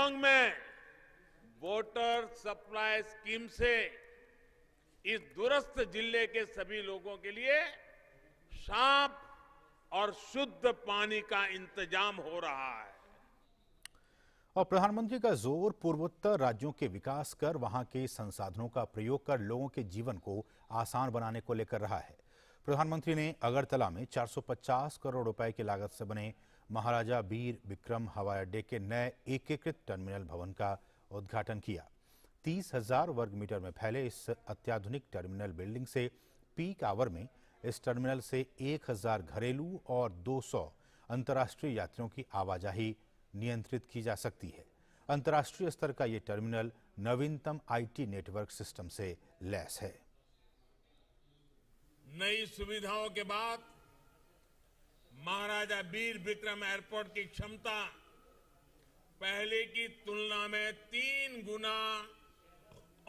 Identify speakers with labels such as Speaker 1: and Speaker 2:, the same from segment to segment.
Speaker 1: तवांग में water supply scheme से इस दूरस्थ जिले के सभी लोगों के लिए साफ और शुद्ध पानी का इंतजाम हो रहा है।
Speaker 2: और प्रधानमंत्री का जोर पूर्वोत्तर राज्यों के विकास कर वहां के संसाधनों का प्रयोग कर लोगों के जीवन को आसान बनाने को लेकर रहा है। प्रधानमंत्री ने अगरतला में 450 करोड़ रुपए की लागत से बने महाराजा वीर विक्रम हवाई अड्डे के नए एकीकृत टर्मिनल भवन का उद्घाटन किया। 30,000 वर्ग मीटर में फैले इस अत्याधुनिक टर्मिनल बिल्डिंग से पीक आवर में इस टर्मिनल से 1,000 घरेलू और 200 अंतर्राष्ट्रीय यात्रियों की आवाजाही नियंत्रित की जा सकती है। अंतर्राष्ट्रीय स्तर का ये टर्मिनल नवीनतम आईटी नेटवर्क सिस्टम से लैस है।
Speaker 1: नई सुविधाओं के बाद महाराजा वीर विक्रम एयरपोर्ट की क्षमता पहले की तुलना में 3 गुना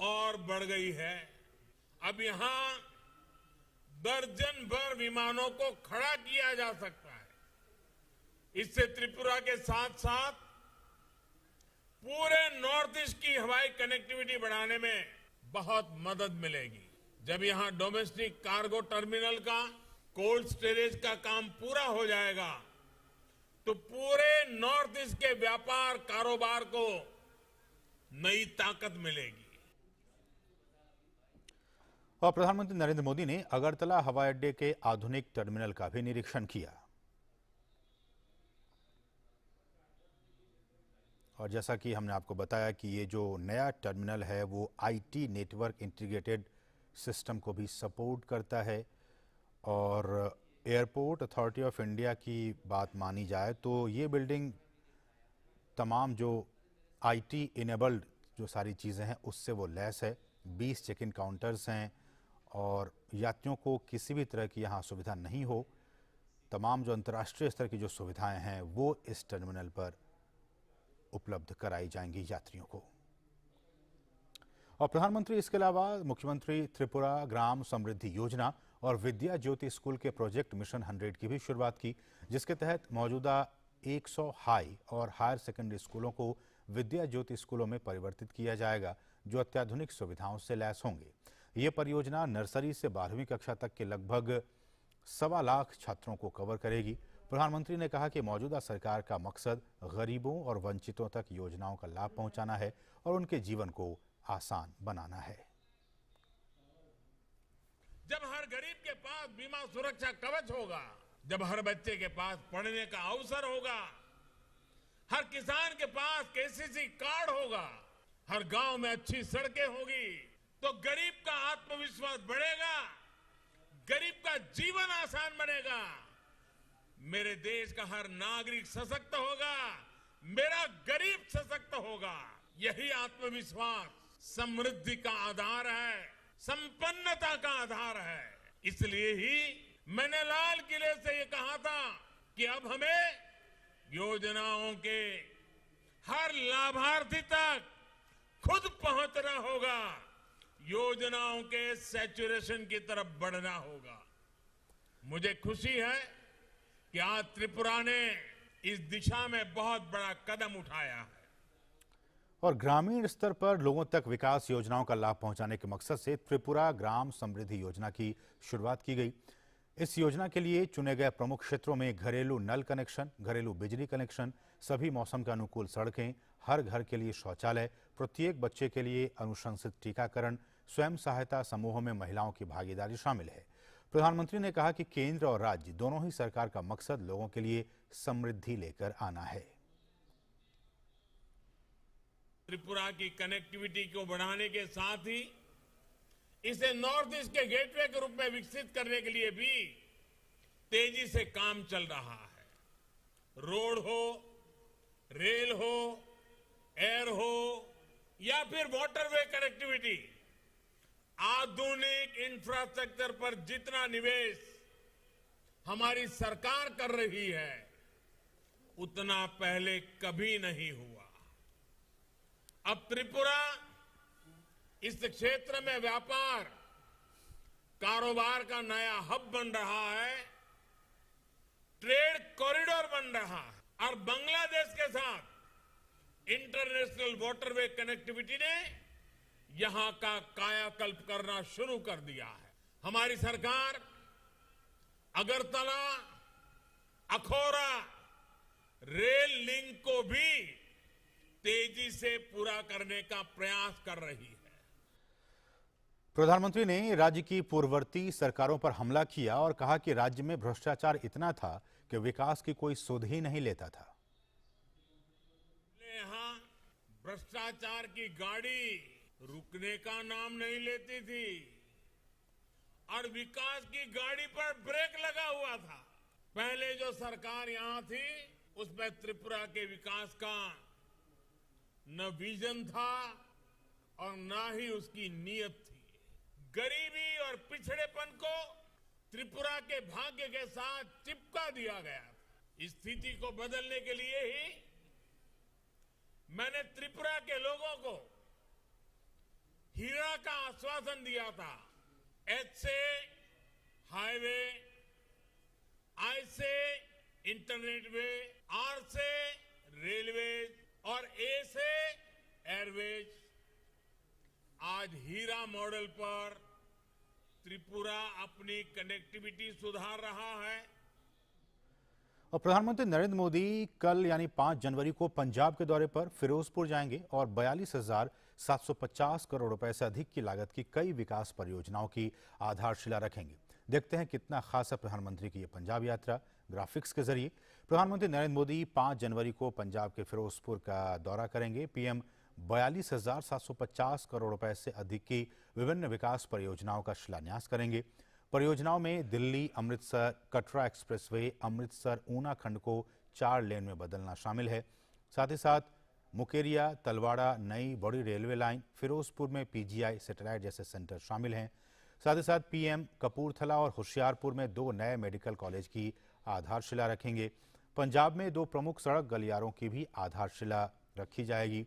Speaker 1: और बढ़ गई है। अब यहां दर्जन भर विमानों को खड़ा किया जा सकता है। इससे त्रिपुरा के साथ साथ पूरे नॉर्थ ईस्ट की हवाई कनेक्टिविटी बढ़ाने में बहुत मदद मिलेगी। जब यहां डोमेस्टिक कार्गो टर्मिनल का कोल्ड स्टोरेज का काम पूरा हो जाएगा तो पूरे नॉर्थ ईस्ट के व्यापार कारोबार को नई ताकत मिलेगी।
Speaker 2: और प्रधानमंत्री नरेंद्र मोदी ने अगरतला हवाई अड्डे के आधुनिक टर्मिनल का भी निरीक्षण किया। और जैसा कि हमने आपको बताया कि ये जो नया टर्मिनल है वो आईटी नेटवर्क इंटीग्रेटेड सिस्टम को भी सपोर्ट करता है। और एयरपोर्ट अथॉरिटी ऑफ इंडिया की बात मानी जाए तो ये बिल्डिंग तमाम जो आईटी इनेबल्ड जो सारी चीज़ें हैं उससे वो लैस है। 20 चेक इन काउंटर्स हैं और यात्रियों को किसी भी तरह की यहाँ सुविधा नहीं हो। तमाम जो अंतर्राष्ट्रीय स्तर की जो सुविधाएं हैं वो इस टर्मिनल पर उपलब्ध कराई जाएंगी यात्रियों को। और प्रधानमंत्री इसके अलावा मुख्यमंत्री त्रिपुरा ग्राम समृद्धि योजना और विद्या ज्योति स्कूल के प्रोजेक्ट मिशन 100 की भी शुरुआत की, जिसके तहत मौजूदा 100 हाई और हायर सेकेंडरी स्कूलों को विद्या ज्योति स्कूलों में परिवर्तित किया जाएगा जो अत्याधुनिक सुविधाओं से लैस होंगे। ये परियोजना नर्सरी से 12वीं कक्षा तक के लगभग 1.25 लाख छात्रों को कवर करेगी। प्रधानमंत्री ने कहा कि मौजूदा सरकार का मकसद गरीबों और वंचितों तक योजनाओं का लाभ पहुंचाना है और उनके जीवन को आसान बनाना है।
Speaker 1: जब हर गरीब के पास बीमा सुरक्षा कवच होगा, जब हर बच्चे के पास पढ़ने का अवसर होगा, हर किसान के पास केसीसी कार्ड होगा, हर गांव में अच्छी सड़कें होगी, तो गरीब का आत्मविश्वास बढ़ेगा, गरीब का जीवन आसान बनेगा, मेरे देश का हर नागरिक सशक्त होगा, मेरा गरीब सशक्त होगा। यही आत्मविश्वास समृद्धि का आधार है, संपन्नता का आधार है। इसलिए ही मैंने लाल किले से ये कहा था कि अब हमें योजनाओं के हर लाभार्थी तक खुद पहुंचना होगा, योजनाओं के सैचुरेशन की तरफ बढ़ना होगा। मुझे खुशी है कि आज त्रिपुरा ने इस दिशा में बहुत बड़ा कदम उठाया है।
Speaker 2: और ग्रामीण स्तर पर लोगों तक विकास योजनाओं का लाभ पहुंचाने के मकसद से त्रिपुरा ग्राम समृद्धि योजना की शुरुआत की गई। इस योजना के लिए चुने गए प्रमुख क्षेत्रों में घरेलू नल कनेक्शन, घरेलू बिजली कनेक्शन, सभी मौसम के अनुकूल सड़कें, हर घर के लिए शौचालय, प्रत्येक बच्चे के लिए अनुशंसित टीकाकरण, स्वयं सहायता समूहों में महिलाओं की भागीदारी शामिल है। प्रधानमंत्री ने कहा कि केंद्र और राज्य दोनों ही सरकार का मकसद लोगों के लिए समृद्धि लेकर आना है।
Speaker 1: त्रिपुरा की कनेक्टिविटी को बढ़ाने के साथ ही इसे नॉर्थ ईस्ट के गेटवे के रूप में विकसित करने के लिए भी तेजी से काम चल रहा है। रोड हो, रेल हो, एयर हो या फिर वाटरवे कनेक्टिविटी, आधुनिक इंफ्रास्ट्रक्चर पर जितना निवेश हमारी सरकार कर रही है उतना पहले कभी नहीं हुआ। अब त्रिपुरा इस क्षेत्र में व्यापार कारोबार का नया हब बन रहा है, ट्रेड कॉरिडोर बन रहा है और बांग्लादेश के साथ इंटरनेशनल वाटरवे कनेक्टिविटी ने यहां का कायाकल्प करना शुरू कर दिया है। हमारी सरकार अगरतला अखौरा रेल लिंक को भी तेजी से पूरा करने का प्रयास कर रही है।
Speaker 2: प्रधानमंत्री ने राज्य की पूर्ववर्ती सरकारों पर हमला किया और कहा कि राज्य में भ्रष्टाचार इतना था कि विकास की कोई सुध ही नहीं लेता था।
Speaker 1: यहां भ्रष्टाचार की गाड़ी रुकने का नाम नहीं लेती थी और विकास की गाड़ी पर ब्रेक लगा हुआ था। पहले जो सरकार यहां थी उसमें त्रिपुरा के विकास का न विजन था और न ही उसकी नीयत थी। गरीबी और पिछड़ेपन को त्रिपुरा के भाग्य के साथ चिपका दिया गया। इस स्थिति को बदलने के लिए ही मैंने त्रिपुरा के लोगों को हीरा का आश्वासन दिया था। एच से हाईवे, आई से इंटरनेट वे, आर से रेलवेज और ए से एयरवेज। आज हीरा मॉडल पर त्रिपुरा अपनी कनेक्टिविटी सुधार रहा है।
Speaker 2: और प्रधानमंत्री नरेंद्र मोदी कल यानी 5 जनवरी को पंजाब के दौरे पर फिरोजपुर जाएंगे और 42,750 करोड़ रुपए से अधिक की लागत की कई विकास परियोजनाओं की आधारशिला रखेंगे। देखते हैं कितना खास है प्रधानमंत्री की ये पंजाब यात्रा ग्राफिक्स के जरिए। प्रधानमंत्री नरेंद्र मोदी 5 जनवरी को पंजाब के फिरोजपुर का दौरा करेंगे। पीएम 42,750 करोड़ रुपए से अधिक की विभिन्न विकास परियोजनाओं का शिलान्यास करेंगे। परियोजनाओं में दिल्ली अमृतसर कटरा एक्सप्रेसवे, अमृतसर ऊना खंड को 4 लेन में बदलना शामिल है। साथ ही साथ मुकेरिया, तलवाड़ा नई बड़ी रेलवे लाइन, फिरोजपुर में पीजीआई सैटेलाइट जैसे सेंटर शामिल हैं। साथ ही साथ पीएम कपूरथला और होशियारपुर में 2 नए मेडिकल कॉलेज की आधारशिला रखेंगे। पंजाब में 2 प्रमुख सड़क गलियारों की भी आधारशिला रखी जाएगी।